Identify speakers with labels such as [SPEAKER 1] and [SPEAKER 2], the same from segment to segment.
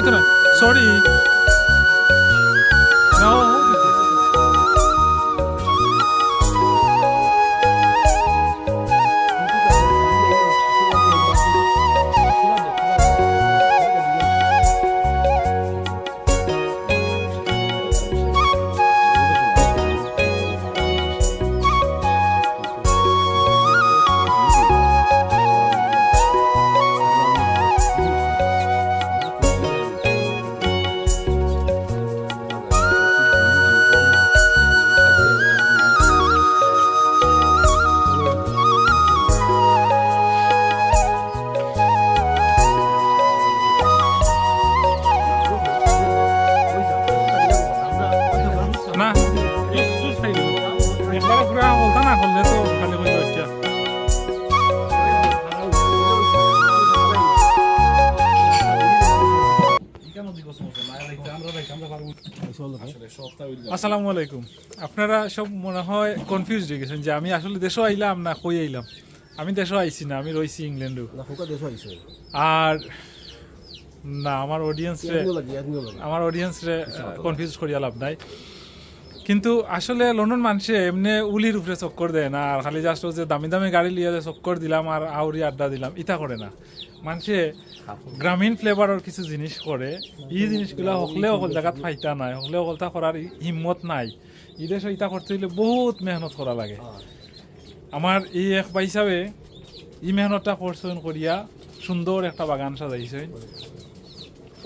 [SPEAKER 1] তো নয়, সরি। না, একবারে পুরা বলতা না করলে তো খালি করে বাচ্চা। আসসালামু আলাইকুম। আপনারা সব মনে হয় কনফিউজ হয়ে গেছেন যে আমি আসলে দেশও আইলাম না কই আইলাম। আমি দেশও আইছি না, আমি রইছি ইংল্যান্ডেও। আর না, আমার অডিয়েন্সরে কনফিউজ করিয়া লাভ নাই। কিন্তু আসলে লন্ডন মানুষে এমনি উলির উপরে চক্কর দেয় না, আর খালি জাস্ট যে দামি দামি গাড়ি লিয়ে চক্কর দিলাম আর আউরি আড্ডা দিলাম ইটা করে না। মানুষে গ্রামীণ ফ্লেভারের কিছু জিনিস করে, এই জিনিসগুলা হকলে অকল জায়গাত ফাইতা নাই, হকলে অকলটা করার হিম্মত নাই। এই দেশে ইটা করতে হইলে বহুত মেহনত করা লাগে। আমার এই এক হিসাবে এই মেহনতটা করছেন করিয়া সুন্দর একটা বাগান সাজাইছেন।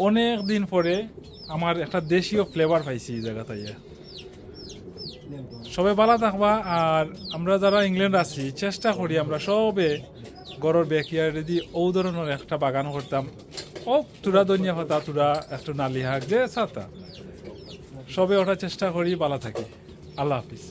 [SPEAKER 1] অনেক দিন পরে আমার একটা দেশীয় ফ্লেভার পাইছি এই জায়গাতে। সবে ভালো থাকবা। আর আমরা যারা ইংল্যান্ড আছি চেষ্টা করি আমরা সবে গড়ের ব্যাকইয়ার্ডে দিয়ে ও ধরনের একটা বাগান করতাম। ও তুরা ধনিয়া পাতা, তুরা একটু নালি শাক যে ছাতা সবে ওটা চেষ্টা করি ভালো থাকি। আল্লাহ হাফিজ।